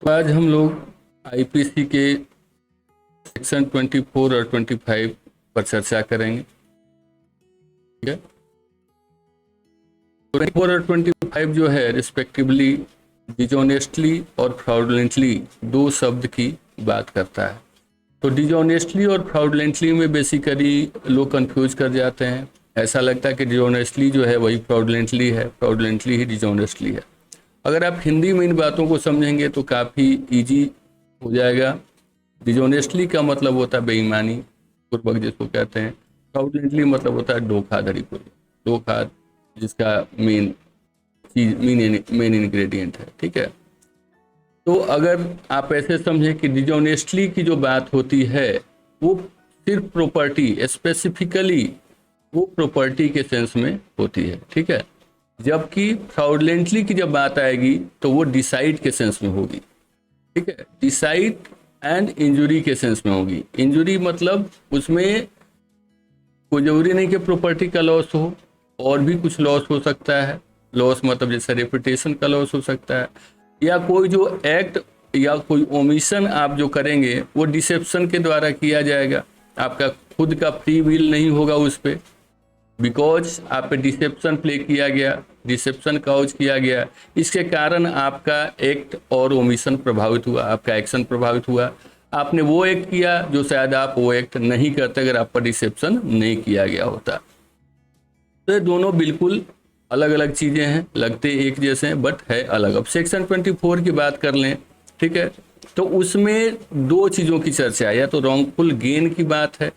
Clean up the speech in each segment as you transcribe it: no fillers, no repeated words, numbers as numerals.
तो आज हम लोग आईपीसी के सेक्शन 24 और 25 पर चर्चा करेंगे। ठीक है, 24 और 25 जो है रिस्पेक्टिवली डिजोनेस्टली और फ्रॉडलेंटली दो शब्द की बात करता है। तो डिजोनेस्टली और फ्रॉडलेंटली में बेसिकली लोग कंफ्यूज कर जाते हैं। ऐसा लगता है कि डिजोनेस्टली जो है वही फ्रॉडलेंटली है, फ्रॉडलेंटली ही डिजोनेस्टली है। अगर आप हिंदी में इन बातों को समझेंगे तो काफ़ी इजी हो जाएगा। डिजोनेस्टली का मतलब होता है बेईमानी पूर्वक जिसको कहते हैं। फ्रॉडलेंटली मतलब होता है धोखाधड़ी पूर्वक, धोखा जिसका मेन चीज मेन इंग्रेडिएंट है। ठीक है, तो अगर आप ऐसे समझें कि डिजोनेस्टली की जो बात होती है वो सिर्फ प्रॉपर्टी, स्पेसिफिकली वो प्रॉपर्टी के सेंस में होती है। ठीक है, जबकि फ्रॉडलेंटली की जब बात आएगी तो वो डिसाइड के सेंस में होगी। ठीक है, डिसाइड एंड इंजुरी के सेंस में होगी। इंजुरी मतलब उसमें कोई जरूरी नहीं कि प्रॉपर्टी का लॉस हो, और भी कुछ लॉस हो सकता है। लॉस मतलब जैसे रेपुटेशन का लॉस हो सकता है, या कोई जो एक्ट या कोई ओमिशन आप जो करेंगे वो डिसेप्शन के द्वारा किया जाएगा। आपका खुद का फ्री विल नहीं होगा उस पर, बिकॉज आप पे डिसेप्शन प्ले किया गया, डिसेप्शन काउज किया गया। इसके कारण आपका एक्ट और ओमिशन प्रभावित हुआ, आपका एक्शन प्रभावित हुआ। आपने वो एक्ट किया जो शायद आप वो एक्ट नहीं करते अगर आप पर डिसेप्शन नहीं किया गया होता। तो ये दोनों बिल्कुल अलग अलग चीज़ें हैं, लगते एक जैसे हैं बट है अलग। अब सेक्शन 24 की बात कर लें, ठीक है, तो उसमें दो चीज़ों की चर्चा है। या तो रॉन्गफुल गेन की बात है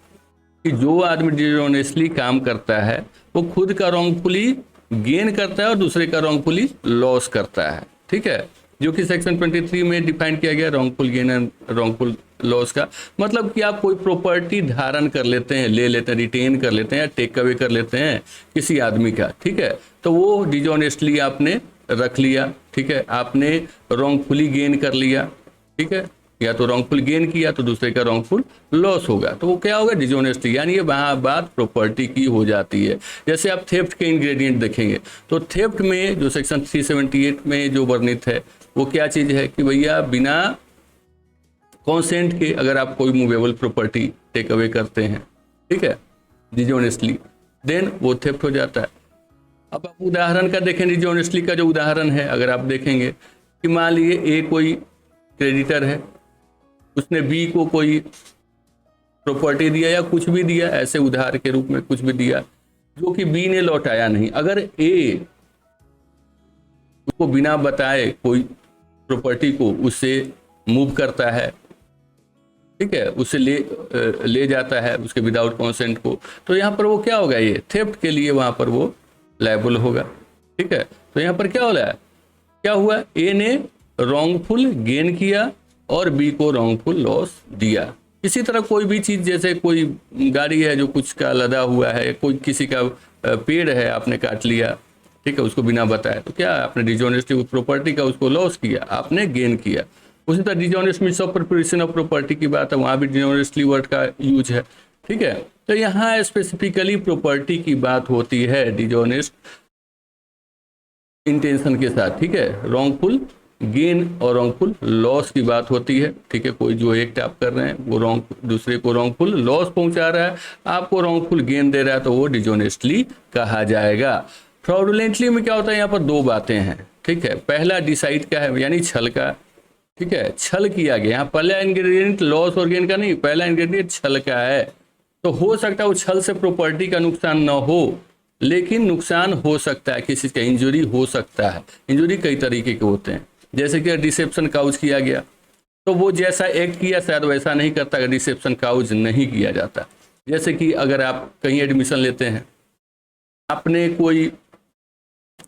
कि जो आदमी डिसऑनेस्टली काम करता है वो खुद का रॉन्गफुली गेन करता है और दूसरे का रॉन्गफुली लॉस करता है। ठीक है, जो कि सेक्शन 23 में डिफाइन किया गया wrongful gain and wrongful loss का मतलब कि आप कोई प्रॉपर्टी धारण कर लेते हैं, ले लेते हैं, रिटेन कर लेते हैं या टेक अवे कर लेते हैं किसी आदमी का। ठीक है, तो वो डिसऑनेस्टली आपने रख लिया। ठीक है, आपने रॉन्गफुली गेन कर लिया। ठीक है, या तो रॉन्गफुल गेन किया तो दूसरे का रॉन्गफुल लॉस होगा, तो वो क्या होगा डिसऑनेस्टी, यानी ये वहाँ बात प्रॉपर्टी की हो जाती है। जैसे आप थेफ्ट के इंग्रेडिएंट देखेंगे तो थेफ्ट में जो सेक्शन 378 में जो वर्णित है वो क्या चीज़ है कि भैया बिना कॉन्सेंट के अगर आप कोई मूवेबल प्रॉपर्टी टेक अवे करते हैं, ठीक है, डिसऑनेस्टली, देन वो थेफ्ट हो जाता है। अब आप उदाहरण का देखें, डिसऑनेस्टली का जो उदाहरण है अगर आप देखेंगे कि मान लीजिए ए कोई क्रेडिटर है, उसने बी को कोई प्रॉपर्टी दिया या कुछ भी दिया, ऐसे उधार के रूप में कुछ भी दिया जो कि बी ने लौटाया नहीं। अगर ए उसको बिना बताए कोई प्रॉपर्टी को उससे मूव करता है, ठीक है, उससे ले जाता है उसके विदाउट कॉन्सेंट को, तो यहाँ पर वो क्या होगा, ये थेफ्ट के लिए वहाँ पर वो लायबल होगा। ठीक है, तो यहाँ पर क्या हो रहा है, क्या हुआ, ए ने रॉन्गफुल गेन किया और बी को रॉन्गफुल लॉस दिया। इसी तरह कोई भी चीज़, जैसे कोई गाड़ी है जो कुछ का लदा हुआ है, कोई किसी का पेड़ है आपने काट लिया, ठीक है, उसको बिना बताए, तो क्या आपने डिसऑनेस्टी प्रॉपर्टी का उसको लॉस किया, आपने गेन किया। उसी तरह dishonest means of preparation of property की बात है, वहाँ भी डिसऑनेस्टली वर्ड का यूज है। ठीक है, तो यहाँ स्पेसिफिकली प्रॉपर्टी की बात होती है डिसऑनेस्ट इंटेंशन के साथ। ठीक है, रॉन्गफुल गेन और रॉन्गफुल लॉस की बात होती है। ठीक है, कोई जो एक्ट आप कर रहे हैं वो दूसरे को रॉन्गफुल लॉस पहुंचा रहा है, आपको रॉन्गफुल गेन दे रहा है, तो वो डिसऑनेस्टली कहा जाएगा। फ्रॉडुलेंटली में क्या होता है, यहाँ पर दो बातें हैं। ठीक है, पहला डिसाइड का है, यानी छल का। ठीक है, छल किया गया, यहाँ पहला इंग्रेडिएंट लॉस और गेन का नहीं, पहला इंग्रेडिएंट छल का है। तो हो सकता है वो छल से प्रॉपर्टी का नुकसान ना हो, लेकिन नुकसान हो सकता है, किसी का इंजुरी हो सकता है। इंजुरी कई तरीके के होते हैं, जैसे कि डिसेप्शन काउज किया गया तो वो जैसा एक्ट किया शायद वैसा नहीं करता अगर डिसेप्शन काउज नहीं किया जाता। जैसे कि अगर आप कहीं एडमिशन लेते हैं, आपने कोई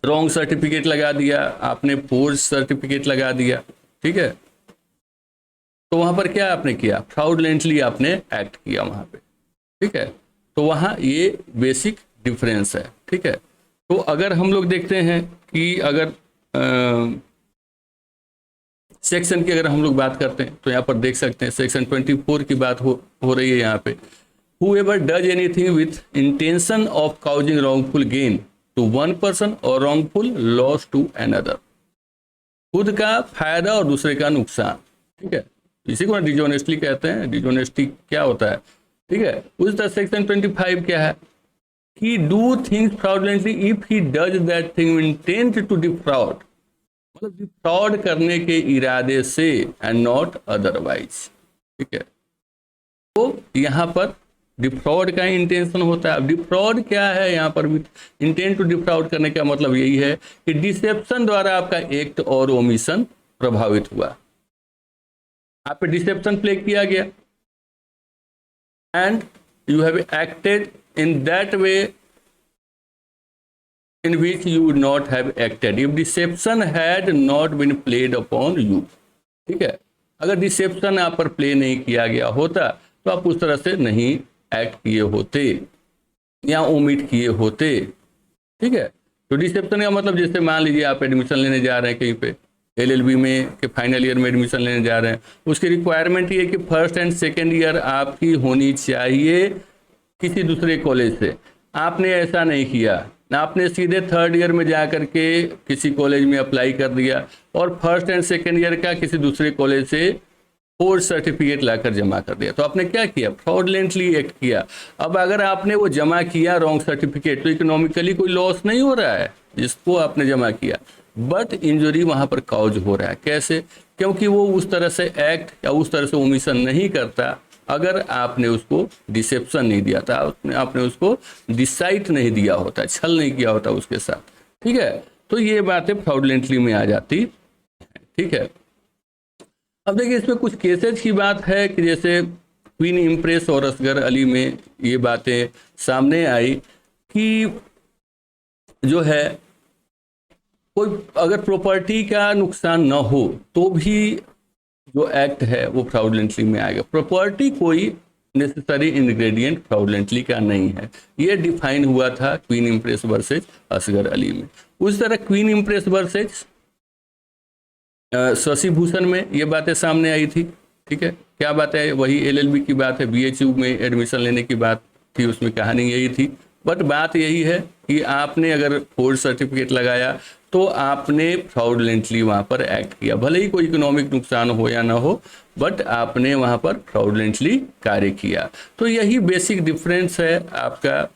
रॉन्ग सर्टिफिकेट लगा दिया, आपने फोर्ज सर्टिफिकेट लगा दिया, ठीक है, तो वहां पर क्या आपने किया, फ्रॉडलेंटली आपने एक्ट किया वहां पे। ठीक है, तो वहाँ ये बेसिक डिफरेंस है। ठीक है, तो अगर हम लोग देखते हैं कि अगर सेक्शन की अगर हम लोग बात करते हैं तो यहाँ पर देख सकते हैं सेक्शन 24 की बात हो रही है यहाँ पे। Whoever does anything with intention of causing wrongful gain to one person or wrongful loss to another, खुद का फायदा और दूसरे का नुकसान, ठीक है, इसी को डिजोनेस्टली कहते हैं। डिजोनेस्टी क्या होता है, ठीक है। उस तरह सेक्शन 25 क्या है कि do things fraudulently if he does that thing intent to defraud, मतलब डिफ्रॉड करने के इरादे से एंड नॉट अदरवाइज, ठीक है। तो यहाँ पर डिफ्रॉड का इंटेंशन होता है। अब डिफ्रॉड क्या है, यहाँ पर भी इंटेंट टू डिफ्रॉड करने का मतलब यही है कि डिसेप्शन द्वारा आपका एक्ट और ओमिशन प्रभावित हुआ, आप पे डिसेप्शन प्ले किया गया and you have acted in that way in which you would not have acted if deception had not been played upon you, ठीक है। अगर डिसेप्शन आप पर प्ले नहीं किया गया होता तो आप उस तरह से नहीं एक्ट किए होते या ओमिट किए होते, ठीक है। तो डिसेप्शन का मतलब जैसे मान लीजिए आप एडमिशन लेने जा रहे हैं कहीं पे, LLB में के फाइनल ईयर में एडमिशन लेने जा रहे हैं, उसकी रिक्वायरमेंट ये है कि फर्स्ट एंड सेकेंड ईयर आपकी होनी चाहिए किसी दूसरे कॉलेज से। आपने ऐसा नहीं किया, आपने सीधे थर्ड ईयर में जा करके किसी कॉलेज में अप्लाई कर दिया और फर्स्ट एंड सेकेंड ईयर का किसी दूसरे कॉलेज से कोर्स सर्टिफिकेट लाकर जमा कर दिया। तो आपने क्या किया, फ्रॉडलेंटली एक्ट किया। अब अगर आपने वो जमा किया रॉन्ग सर्टिफिकेट तो इकोनॉमिकली कोई लॉस नहीं हो रहा है जिसको आपने जमा किया, बट इंजरी वहां पर कॉज हो रहा है। कैसे, क्योंकि वो उस तरह से एक्ट या उस तरह से ओमिशन नहीं करता अगर आपने उसको डिसेप्शन नहीं दिया था, आपने उसको डिसाइट नहीं दिया होता, छल नहीं किया होता उसके साथ, ठीक है। तो ये बातें फ्रॉडलेंटली में आ जाती, ठीक है। अब देखिए इसमें कुछ केसेस की बात है कि जैसे क्वीन इम्प्रेस और असगर अली में ये बातें सामने आई कि जो है कोई अगर प्रॉपर्टी का नुकसान न हो तो भी जो एक्ट है वो फ्रॉडलेंटली में आएगा। प्रॉपर्टी कोई नेसेसरी इंग्रेडिएंट फ्रॉडलेंटली का नहीं है, ये डिफाइन हुआ था Queen Empress versus Asghar Ali में। उस तरह Queen Empress versus Shashi Bhushan में ये बातें सामने आई थी, ठीक है। क्या बात है, वही LLB की बात है, BHU में एडमिशन लेने की बात थी, उसमें कहानी यही थी। बट बात यही है कि आपने अगर कोर्स सर्टिफिकेट लगाया तो आपने फ्रॉडलेंटली वहाँ पर एक्ट किया, भले ही कोई इकोनॉमिक नुकसान हो या ना हो, बट आपने वहाँ पर फ्रॉडलेंटली कार्य किया। तो यही बेसिक डिफरेंस है आपका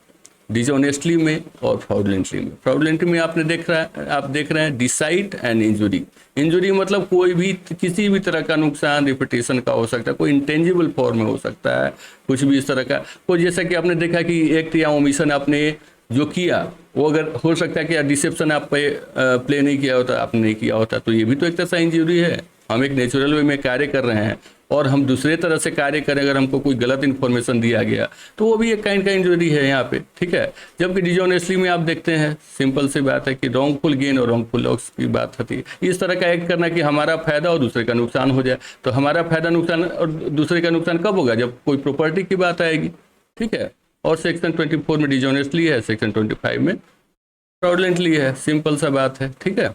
डिसऑनेस्टली में और फ्रॉडलेंटली में। फ्रॉडलेंटली में आप देख रहे हैं डिसाइट एंड इंजुरी। इंजुरी मतलब कोई भी किसी भी तरह का नुकसान रिपीटेशन का हो सकता है, कोई इंटेंजिबल फॉर्म में हो सकता है, कुछ भी इस तरह का कोई, जैसा कि आपने देखा कि एक्ट या ओमिशन आपने जो किया वो अगर हो सकता है कि डिसेप्शन आप पे प्ले नहीं किया होता, आपने नहीं किया होता, तो ये भी तो एक तरह से इंजुरी है। हम एक नेचुरल वे में कार्य कर रहे हैं और हम दूसरे तरह से कार्य करें, अगर हमको कोई गलत इन्फॉर्मेशन दिया गया तो वो भी एक काइंड का इंजुरी है यहाँ पे, ठीक है। जबकि डिसऑनेस्टली में आप देखते हैं सिंपल सी बात है कि रॉन्गफुल गेन और रॉन्गफुल लॉस की बात होती है। इस तरह का एक्ट करना कि हमारा फायदा और दूसरे का नुकसान हो जाए। तो हमारा फायदा नुकसान और दूसरे का नुकसान कब होगा, जब कोई प्रॉपर्टी की बात आएगी, ठीक है। और सेक्शन 24 में डिसऑनेस्टली है, सेक्शन 25 में फ्रॉडलेंटली है, सिंपल सा बात है, ठीक है।